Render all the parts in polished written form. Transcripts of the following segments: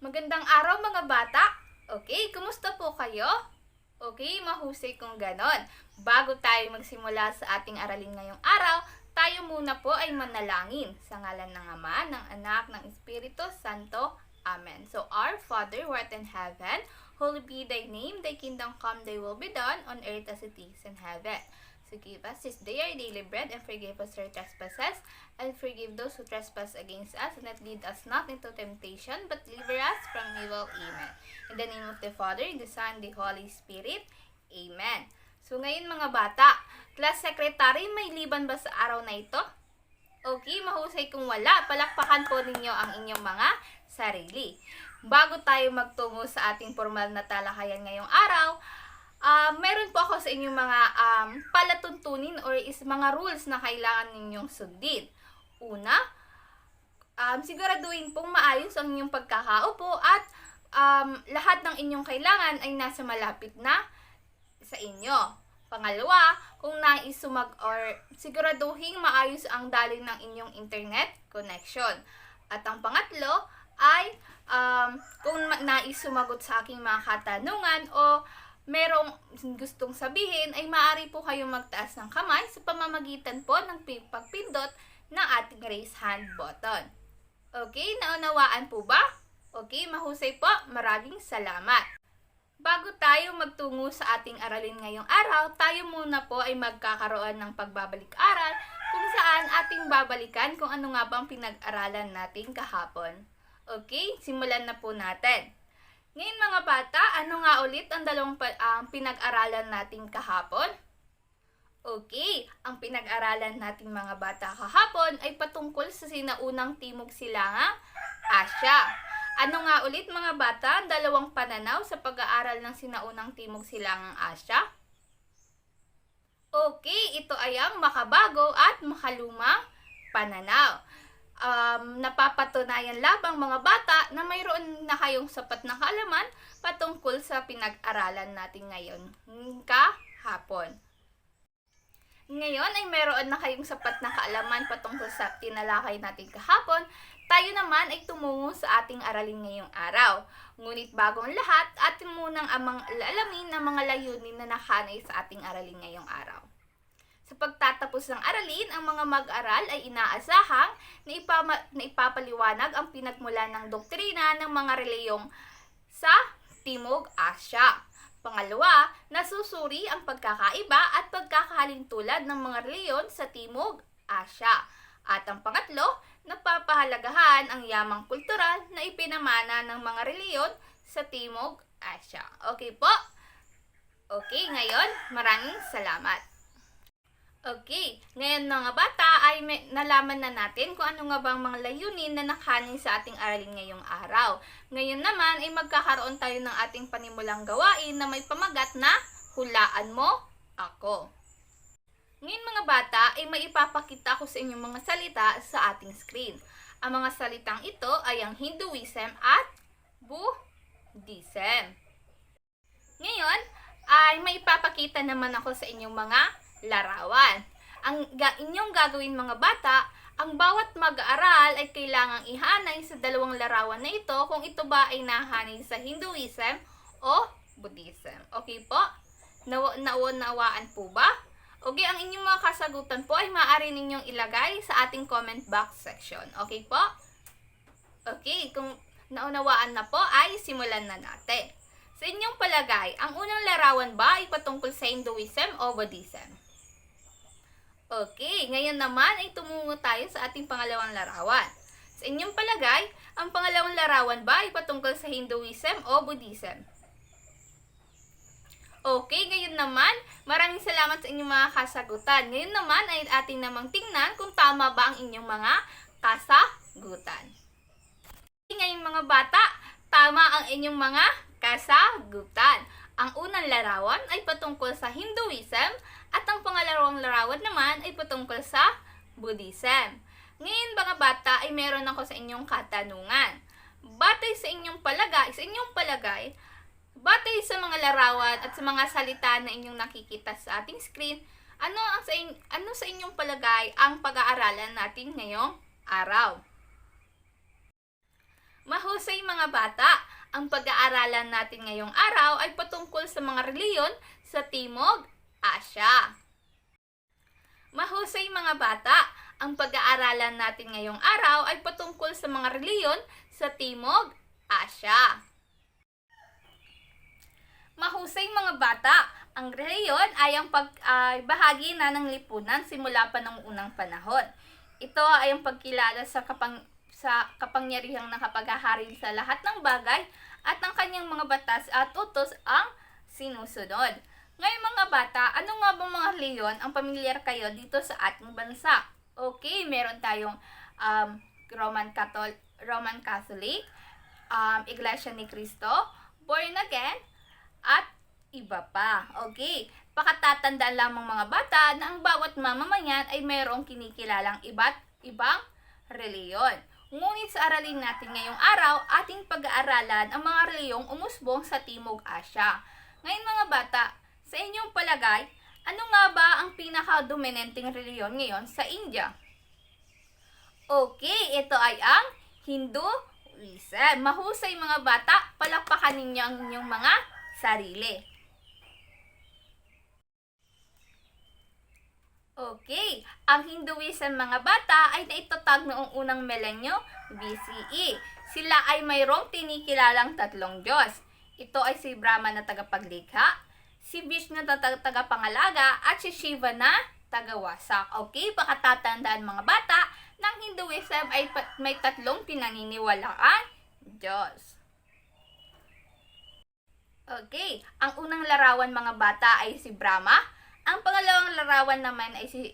Magandang araw mga bata! Okay, kumusta po kayo? Okay, mahusay kung ganon. Bago tayo magsimula sa ating aralin ngayong araw, tayo muna po ay manalangin. Sa ngalan ng Ama, ng Anak, ng Espiritu Santo. Amen. So, Our Father, who art in heaven, holy be thy name, thy kingdom come, thy will be done, on earth as it is in heaven. So give us this day our daily bread, and forgive us our trespasses, and forgive those who trespass against us, and not lead us not into temptation, but deliver us from evil. Amen. In the name of the Father, the Son, the Holy Spirit. Amen. So ngayon mga bata, class secretary, may liban ba sa araw na ito? Okay, mahusay kung wala, palakpakan po ninyo ang inyong mga sarili. Bago tayo magtungo sa ating formal na talakayan ngayong araw, meron po ako sa inyong mga palatuntunin or mga rules na kailangan ninyong sundin. Una, siguraduhin pong maayos ang inyong pagkakaupo at lahat ng inyong kailangan ay nasa malapit na sa inyo. Pangalawa, kung nais siguraduhin maayos ang daloy ng inyong internet connection. At ang pangatlo ay kung nais sumagot sa aking mga katanungan o merong gustong sabihin, ay maaari po kayong magtaas ng kamay sa pamamagitan po ng pagpindot ng ating raise hand button. Okay, naunawaan po ba? Okay, mahusay po. Maraming salamat. Bago tayo magtungo sa ating aralin ngayong araw, tayo muna po ay magkakaroon ng pagbabalik-aral kung saan ating babalikan kung ano nga bang pinag-aralan natin kahapon. Okay, simulan na po natin. Ngayon mga bata, ano nga ulit ang dalawang pinag-aralan natin kahapon? Okay, ang pinag-aralan natin mga bata kahapon ay patungkol sa sinaunang Timog Silangang Asya. Ano nga ulit mga bata ang dalawang pananaw sa pag-aaral ng sinaunang Timog Silangang Asya? Okay, ito ay ang makabago at makalumang pananaw. Napapatunayan labang mga bata na mayroon na kayong sapat na kaalaman patungkol sa pinag-aralan natin ngayon kahapon. Ngayon ay mayroon na kayong sapat na kaalaman patungkol sa tinalakay natin kahapon. Tayo naman ay tumungo sa ating aralin ngayong araw. Ngunit bagong lahat, atin munang alamin ang mga layunin na nakanay sa ating aralin ngayong araw. Sa pagtatapos ng aralin, ang mga mag-aral ay inaasahang na ipapaliwanag ang pinagmulan ng doktrina ng mga reliyong sa Timog Asya. Pangalawa, nasusuri ang pagkakaiba at pagkakahalintulad ng mga reliyon sa Timog Asya. At ang pangatlo, napapahalagahan ang yamang kultural na ipinamana ng mga reliyon sa Timog Asya. Okay po? Okay, ngayon, maraming salamat. Okay, ngayon mga bata ay nalaman na natin kung ano nga bang mga layunin na nakanin sa ating aralin ngayong araw. Ngayon naman ay magkakaroon tayo ng ating panimulang gawain na may pamagat na Hulaan Mo Ako. Ngayon mga bata ay maipapakita ko sa inyong mga salita sa ating screen. Ang mga salitang ito ay ang Hinduism at Buddhism. Ngayon ay maipapakita naman ako sa inyong mga larawan. Ang inyong gagawin mga bata, ang bawat mag-aaral ay kailangang ihanay sa dalawang larawan na ito kung ito ba ay nahanay sa Hinduism o Buddhism. Okay po? Naunawaan po ba? Okay, ang inyong mga kasagutan po ay maaari ninyong ilagay sa ating comment box section. Okay po? Okay, kung naunawaan na po ay simulan na natin. Sa inyong palagay, ang unang larawan ba ay patungkol sa Hinduism o Buddhism? Okay, ngayon naman ay tumungo tayo sa ating pangalawang larawan. Sa inyong palagay, ang pangalawang larawan ba ay patungkol sa Hinduism o Buddhism? Okay, ngayon naman, maraming salamat sa inyong mga kasagutan. Ngayon naman ay ating namang tingnan kung tama ba ang inyong mga kasagutan. Ngayon mga bata, tama ang inyong mga kasagutan. Ang unang larawan ay patungkol sa Hinduism at ang pangalawang larawan naman ay patungkol sa Buddhism. Ngayon mga bata ay meron ako sa inyong katanungan. Batay sa inyong palagay, batay sa mga larawan at sa mga salita na inyong nakikita sa ating screen, ano sa inyong palagay ang pag-aaralan natin ngayong araw? Mahusay mga bata, ang pag-aaralan natin ngayong araw ay patungkol sa mga reliyon sa Timog Asya. Mahusay mga bata, ang pag-aaralan natin ngayong araw ay patungkol sa mga reliyon sa Timog Asya. Mahusay mga bata, ang reliyon ay ang bahagi na ng lipunan simula pa ng unang panahon. Ito ay ang pagkilala sa kapangyarihang nakapaghahari sa lahat ng bagay at ang kanyang mga batas at utos ang sinusunod. Ngayon mga bata, ano nga bang mga reliyon ang pamilyar kayo dito sa ating bansa? Okay, meron tayong Roman Catholic, Iglesia ni Cristo, Born Again, at iba pa. Okay, pakatatandaan lamang mga bata na ang bawat mamamayan ay mayroong kinikilalang iba't ibang reliyon. Ngunit sa aralin natin ngayong araw, ating pag-aaralan ang mga reliyong umusbong sa Timog Asya. Ngayon mga bata, sa inyong palagay, ano nga ba ang pinaka-dominanteng reliyon ngayon sa India? Okay, ito ay ang Hinduism. Mahusay mga bata, palakpakan ninyo ang inyong mga sarili. Okay, ang Hinduism mga bata ay naitatag noong unang milenyo BCE. Sila ay mayroong tinikilalang tatlong Diyos. Ito ay si Brahma na tagapaglikha, si Vishnu na tagapangalaga, at si Shiva na tagawasak. Okay, pakatatandaan mga bata, ng Hinduism ay may tatlong pinaniniwalaan Diyos. Okay, ang unang larawan mga bata ay si Brahma. Ang pangalawang larawan naman ay si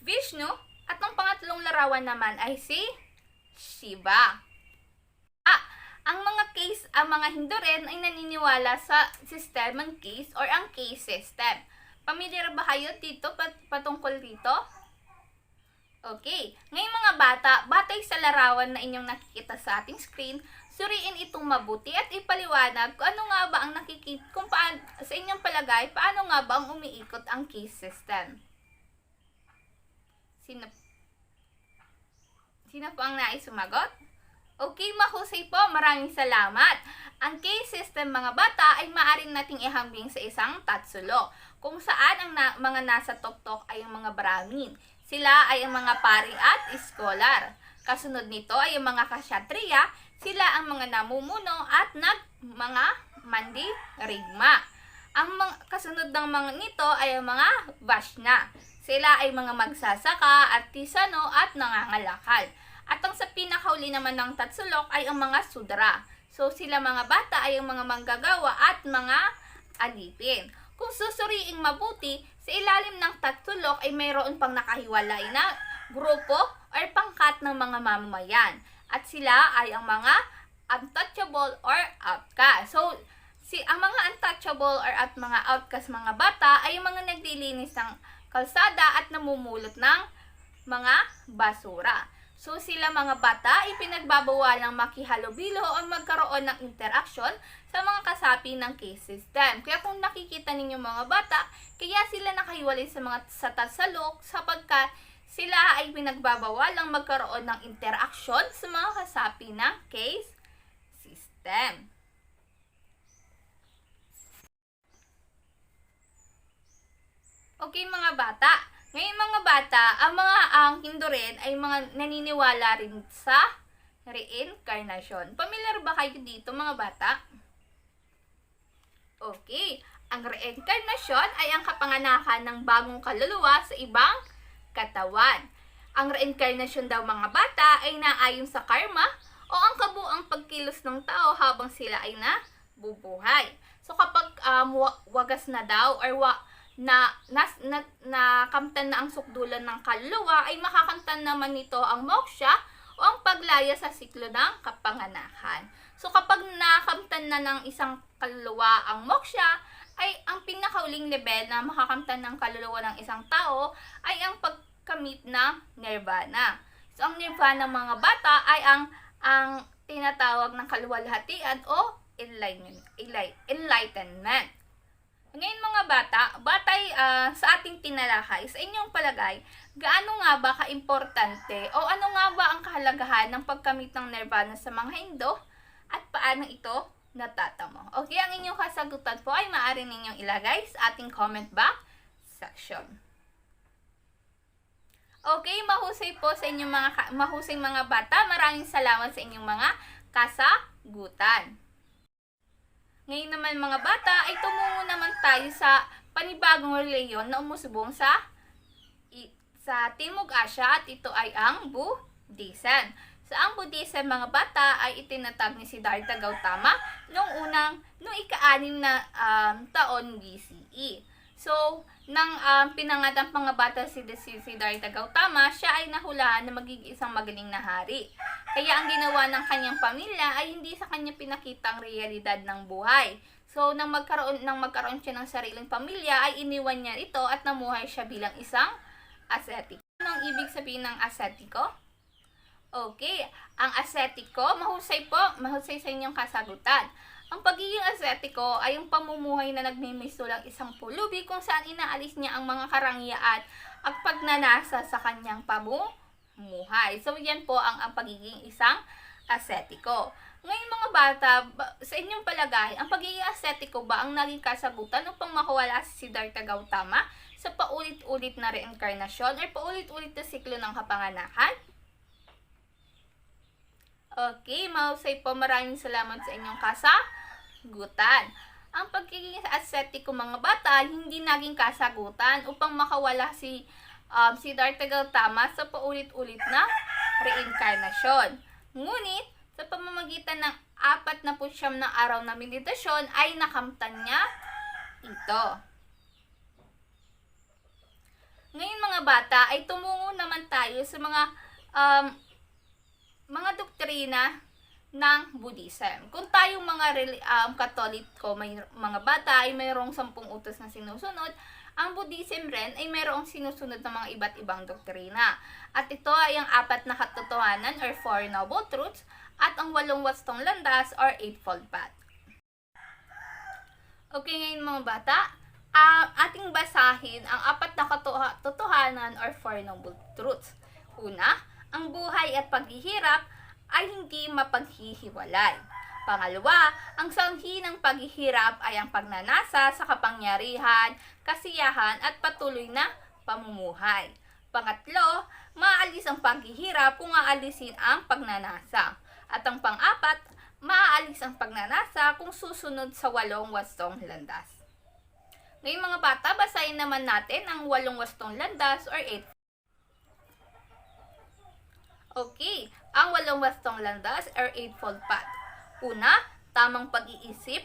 Vishnu, at ang pangatlong larawan naman ay si Shiva. Ang mga Hindu rin ay naniniwala sa sistemang case or ang case system. Pamilyar ba kayo dito patungkol dito? Okay, ngayong mga bata, batay sa larawan na inyong nakikita sa ating screen, suriin itong mabuti at ipaliwanag kung ano nga ba ang sa inyong palagay, paano nga ba ang umiikot ang case system. Sino po ang nais sumagot? Okay, mahusay po. Maraming salamat. Ang case system mga bata ay maaaring nating ihambing sa isang tatsulo, kung saan ang mga nasa tuktok ay ang mga Brahmin. Sila ay ang mga pari at scholar. Kasunod nito ay ang mga kshatriya. Sila ang mga namumuno at mga mandirigma. Ang kasunod ng mga nito ay ang mga Vaishna. Sila ay mga magsasaka, artisano at nangangalakal. At ang sa pinakauli naman ng tatsulok ay ang mga Sudra. So sila mga bata ay ang mga manggagawa at mga alipin. Kung susuriing mabuti, sa ilalim ng tatsulok ay mayroon pang nakahiwalay na grupo or pangkat ng mga mamamayan. At sila ay ang mga untouchable or outcast. So, ang mga untouchable or mga outcast mga bata ay yung mga naglilinis ng kalsada at namumulot ng mga basura. So, sila mga bata ay pinagbabawalang makihalubilo o magkaroon ng interaksyon sa mga kasapi ng case system. Kaya kung nakikita ninyo mga bata, kaya sila nakahiwalay sa tatsalok sapagkat sila ay pinagbabawalang magkaroon ng interaksyon sa mga kasapi ng case system. Okay mga bata, ngayon mga bata, ang Hindu rin ay mga naniniwala rin sa reincarnation. Pamilyar ba kayo dito mga bata? Okay, ang reincarnation ay ang kapanganakan ng bagong kaluluwa sa ibang katawan. Ang reincarnation daw mga bata ay naayon sa karma o ang kabuang pagkilos ng tao habang sila ay nabubuhay. So kapag wagas na daw or nakamtan na ang sukdulan ng kaluluwa, ay makakamtan naman nito ang moksha o ang paglaya sa siklo ng kapanganakan. So kapag nakamtan na ng isang kaluluwa ang moksha, ay ang pinakauling level na makakamtan ng kaluluwa ng isang tao ay ang pagkamit ng nirvana. So ang nirvana mga bata ay ang tinatawag ng kaluwalhatian o enlightenment. Ngayon mga bata, batay sa ating tinalakay, sa inyong palagay, gaano nga ba kaimportante o ano nga ba ang kahalagahan ng pagkamit ng nirvana sa mga Hindo at paano ito natatamo? Okay, ang inyong kasagutan po ay maaari ninyong ilagay sa ating comment box section. Okay, mahusay po sa inyong mahusay mga bata. Maraming salamat sa inyong mga kasagutan. Ngayon naman mga bata ay tumungo naman tayo sa panibagong reliyon na umusbong sa Timog Asya at ito ay ang Buddhism. Sa ang Buddhism mga bata ay itinatag ni Siddhartha Gautama noong ika-6 na taon BCE. So, nang pinangat ang mga bata si Siddhartha Gautama, siya ay nahulaan na magiging isang magaling na hari. Kaya ang ginawa ng kanyang pamilya ay hindi sa kanya pinakita ang realidad ng buhay. So, nang magkaroon siya ng sariling pamilya, ay iniwan niya ito at namuhay siya bilang isang ascetic. Ano ang ibig sabihin ng ascetiko? Okay, ang ascetiko, mahusay sa inyong kasagutan. Ang pagiging ascetiko ay yung pamumuhay na nagmimistulang isang pulubi kung saan inaalis niya ang mga karangyaan at pagnanasa sa kanyang pamumuhay. So, yan po ang pagiging isang ascetiko. Ngayon mga bata, sa inyong palagay, ang pagiging ascetiko ba ang naging kasagutan upang makawala si Siddhartha Gautama sa paulit-ulit na reinkarnasyon o paulit-ulit na siklo ng kapanganakan? Okay, mahusay po. Maraming salamat sa inyong kasagutan. Ang pagiging ascetiko mga bata, hindi naging kasagutan upang makawala si Siddhartha Gautama sa paulit-ulit na reinkarnasyon. Ngunit, sa pamamagitan ng 49 na araw na meditasyon, ay nakamtan niya ito. Ngayon mga bata, ay tumungo naman tayo sa mga doktrina ng Buddhism. Kung tayong mga Katoliko, may mga bata ay mayroong 10 utos na sinusunod, ang Buddhism rin ay mayroong sinusunod ng mga iba't ibang doktrina. At ito ay ang 4 na katotohanan or 4 Noble Truths at ang 8 wastong landas or 8-fold path. Okay, ngayon mga bata, ating basahin ang 4 na katotohanan or 4 Noble Truths. Una, ang buhay at paghihirap ay hindi mapaghihiwalay. Pangalawa, ang sanhi ng paghihirap ay ang pagnanasa sa kapangyarihan, kasiyahan at patuloy na pamumuhay. Pangatlo, maaalis ang paghihirap kung aalisin ang pagnanasa. At ang pang-apat, maaalis ang pagnanasa kung susunod sa 8 wastong landas. Ngayon mga bata, basahin naman natin ang 8 wastong landas or 8. Okay, ang 8 wastong landas or 8-fold path. Una, tamang pag-iisip,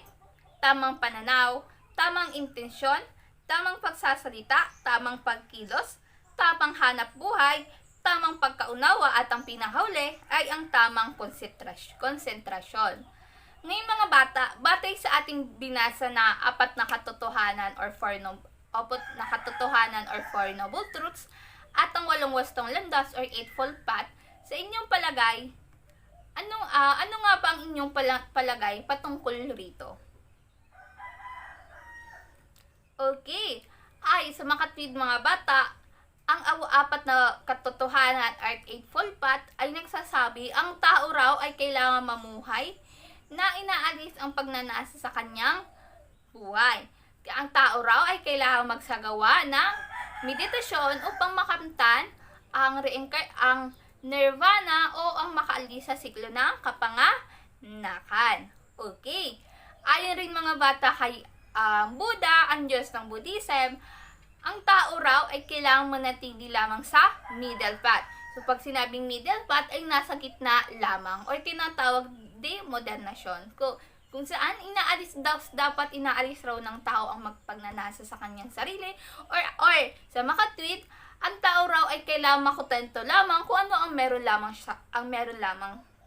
tamang pananaw, tamang intensyon, tamang pagsasalita, tamang pagkilos, tamang hanap buhay, tamang pagkaunawa at ang pinakahuli ay ang tamang konsentrasyon. Ngayon mga bata, batay sa ating binasa na 4 na katotohanan or 4 noble truths at ang 8 wastong landas or 8-fold path, sa inyong palagay, ano nga ba ang inyong palagay patungkol rito? Okay, ay sa makatwid mga bata, ang 4 na katotohanan at 8-fold path ay nagsasabi ang tao raw ay kailangan mamuhay na inaalis ang pagnanasa sa kanyang buhay. Ang tao raw ay kailangan magsagawa ng meditasyon upang makamtan ang nirvana o ang makaalis sa siklo ng kapanganakan. Okay. Ayon rin mga bata kay Buddha, ang Diyos ng Buddhism, ang tao raw ay kailangang manatili lamang sa middle path. So pag sinabing middle path ay nasa gitna lamang or tinatawag demodernasyon. Kung saan dapat inaalis raw ng tao ang magpagnanasa sa kanyang sarili or sa makatwid, ang tao raw ay kailangang makutento lamang kung ano ang meron lamang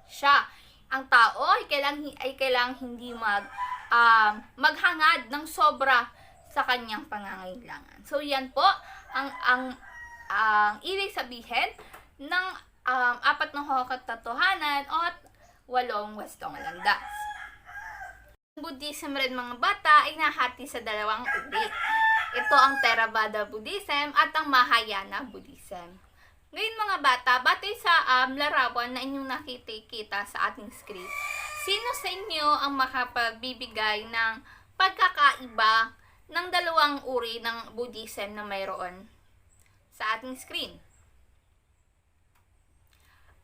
siya. Ang tao ay kailangang hindi maghangad ng sobra sa kanyang pangangailangan. So yan po ang ibig sabihin ng 4 na katotohanan at 8 wastong landas. Buddhism rin mga bata ay nahati sa dalawang uri. Ito ang Theravada Buddhism at ang Mahayana Buddhism. Ngayon mga bata, batay sa larawan na inyong nakikita sa ating script, sino sa inyo ang makapagbibigay ng pagkakaiba ng dalawang uri ng Buddhism na mayroon sa ating screen?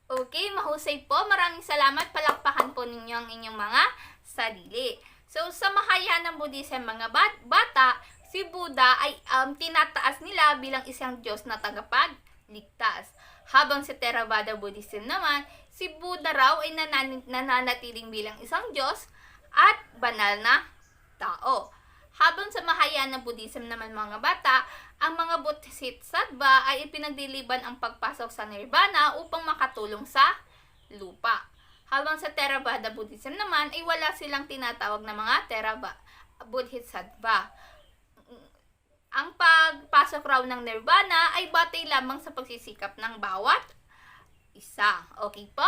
Okay, mahusay po. Maraming salamat. Palakpakan po ninyo ang inyong mga sarili. So, sa Mahayana Buddhism, mga bata, si Buddha ay tinataas nila bilang isang Diyos na tagapagligtas. Habang sa Theravada Buddhism naman, si Buddha raw ay nananatiling bilang isang Diyos at banal na tao. Habang sa Mahayana Buddhism naman mga bata, ang mga bodhisattva ay ipinagdiliban ang pagpasok sa nirvana upang makatulong sa lupa. Habang sa Theravada Buddhism naman ay wala silang tinatawag na mga bodhisattva. Ang pagpasok raw ng nirvana ay batay lamang sa pagsisikap ng bawat isa. Okay po?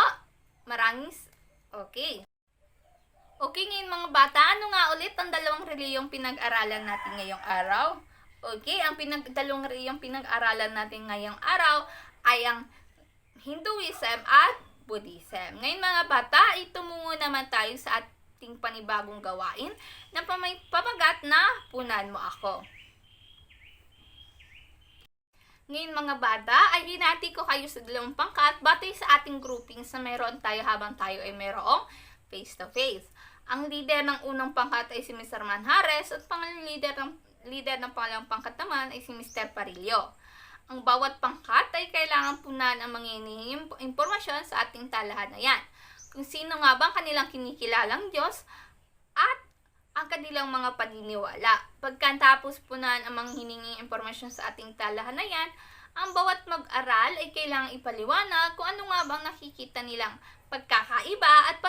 Okay. Okay, ngayon mga bata, ano nga ulit ang dalawang reliyong pinag-aralan natin ngayong araw? Okay, ang dalawang reliyong pinag-aralan natin ngayong araw ay ang Hinduism at Buddhism. Ngayon mga bata, itumungo naman tayo sa ating panibagong gawain na pamagat na punan mo ako. Ngayon mga bata, ay hinati ko kayo sa dalawang pangkat batay sa ating groupings na meron tayo habang tayo ay merong face-to-face. Ang leader ng unang pangkat ay si Mr. Manjares at leader ng pangalawang pangkat naman ay si Mr. Parillo. Ang bawat pangkat ay kailangan punan ang mga impormasyon sa ating talahanayan. Kung sino nga bang kanilang kinikilalang Diyos at ang kanilang mga paniniwala. Pagkatapos punan ang mga hininging impormasyon sa ating talahanayan, ang bawat mag-aral ay kailangang ipaliwanag kung ano nga bang nakikita nilang pagkakaiba at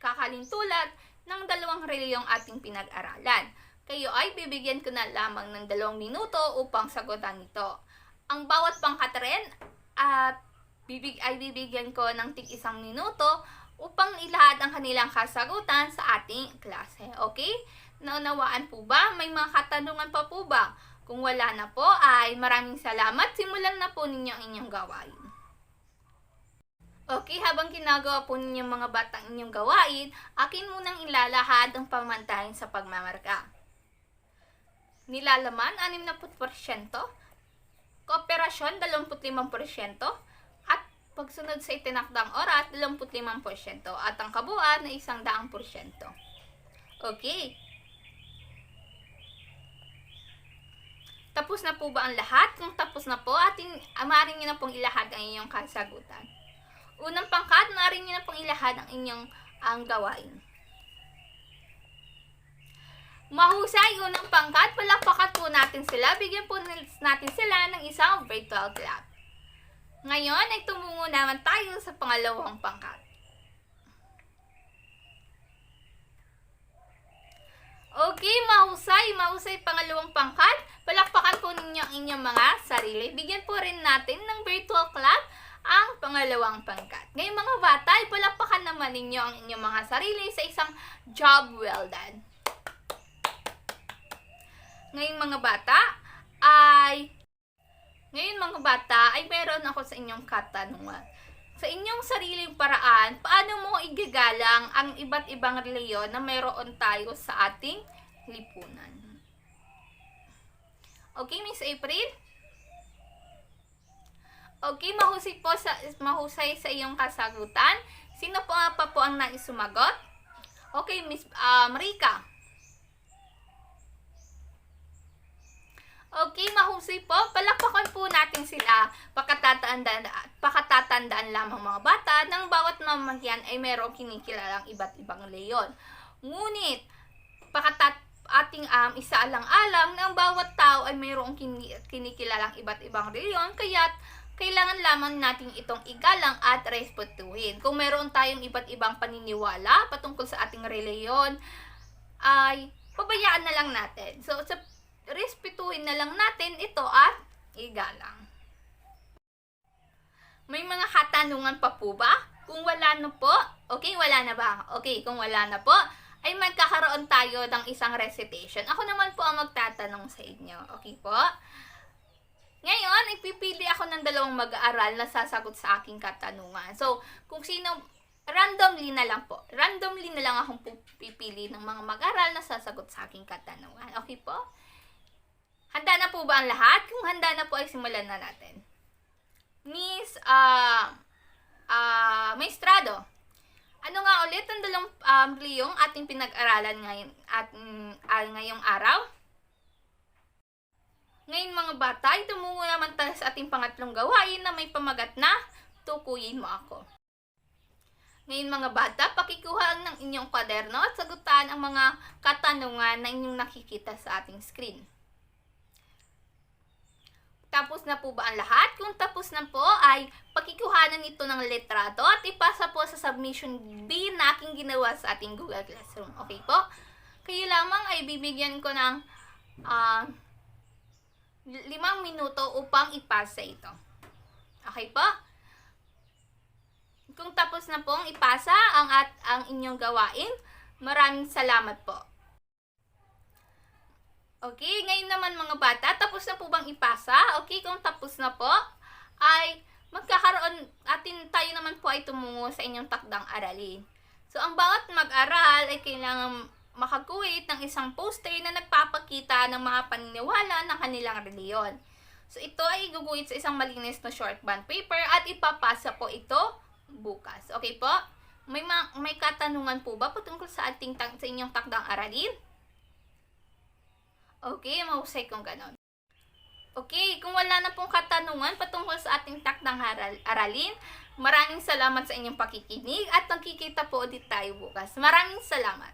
kakalintulad ng dalawang reliyong ating pinag-aralan. Kayo ay bibigyan ko na lamang ng 2 minuto upang sagutan ito. Ang bawat pangkat rin at bibigyan ko ng tig 1 minuto upang ilahad ang kanilang kasagutan sa ating klase. Okay? Naunawaan po ba? May mga katanungan pa po ba? Kung wala na po ay maraming salamat. Simulan na po ninyo ang inyong gawain. Okay, habang ginagawa po ninyong mga batang inyong gawain, akin munang ilalahad ang pamantayan sa pagmamarka. Nilalaman, 60%, kooperasyon, 25%, at pagsunod sa itinakdang oras, 25%, at ang kabuuan na 100%. Okay. Tapos na po ba ang lahat? Kung tapos na po, maaari nyo na pong ilahad ang inyong kasagutan. Unang pangkat, maaari nyo na pong ilahad ang inyong gawain. Mahusay, unang pangkat, palakpakan po natin sila. Bigyan po natin sila ng isang virtual clap. Ngayon ay tumungo naman tayo sa pangalawang pangkat. Okay, mahusay pangalawang pangkat. Palakpakan po ninyo ang inyong mga sarili. Bigyan po rin natin ng virtual clap ang pangalawang pangkat. Ngayon mga bata, ipalakpakan naman ninyo ang inyong mga sarili sa isang job well done. Ngayon mga bata ay meron ako sa inyong katanungan. Sa inyong sariling paraan, paano mo igagalang ang iba't ibang reliyon na mayroon tayo sa ating lipunan? Okay, Miss April? Okay, mahusay sa iyong kasagutan. Sino pa po ang nais sumagot? Okay, Miss Marika. Okay, mahusay po. Palakpakan po natin sila. Pakatatandaan lamang mga bata ng bawat mamamayan ay mayroong kinikilalang iba't ibang leyon. Ngunit, ating isaalang-alang na ang bawat tao ay mayroong kinikilalang iba't ibang leyon, kaya't kailangan lamang natin itong igalang at respetuhin. Kung mayroon tayong iba't ibang paniniwala patungkol sa ating reliyon, ay pabayaan na lang natin. So, respetuhin na lang natin ito at igalang. May mga katanungan pa po ba? Kung wala na po, okay, wala na ba? Okay, kung wala na po, ay magkakaroon tayo ng isang recitation. Ako naman po ang magtatanong sa inyo. Okay po? Ngayon, ipipili ako ng dalawang mag-aaral na sasagot sa aking katanungan. So, kung sino, randomly na lang po. Randomly na lang akong pipili ng mga mag-aaral na sasagot sa aking katanungan. Okay po? Handa na po ba ang lahat? Kung handa na po, ay simulan na natin. Miss, Maestrado, ano nga ulit ang dalawang liyong ating pinag-aralan ngayon at ngayong araw? Ngayon mga bata, tumungo naman tayo sa ating pangatlong gawain na may pamagat na tukuyin mo ako. Ngayon mga bata, pakikuha ng inyong kwaderno at sagutan ang mga katanungan na inyong nakikita sa ating screen. Tapos na po ba ang lahat? Kung tapos na po, ay pakikuhanan ito ng litrato at ipasa po sa submission B na aking ginawa sa ating Google Classroom. Okay po? Kaya lamang ay bibigyan ko ng 5 minuto upang ipasa ito. Okay po? Kung tapos na pong ipasa ang inyong gawain, maraming salamat po. Okay, ngayon naman mga bata, tapos na po bang ipasa? Okay, kung tapos na po, ay magkakaroon, tayo naman po ay tumungo sa inyong takdang aralin. So, ang bawat mag-aral ay kailangan makaguhit ng isang poster na nagpapakita ng mga paniniwala ng kanilang reliyon. So, ito ay iguguhit sa isang malinis na short bond paper at ipapasa po ito bukas. Okay po? May katanungan po ba patungkol sa inyong takdang aralin? Okay, mahusay kung ganon. Okay, kung wala na pong katanungan patungkol sa ating takdang aralin, maraming salamat sa inyong pakikinig at magkikita po ulit tayo bukas. Maraming salamat.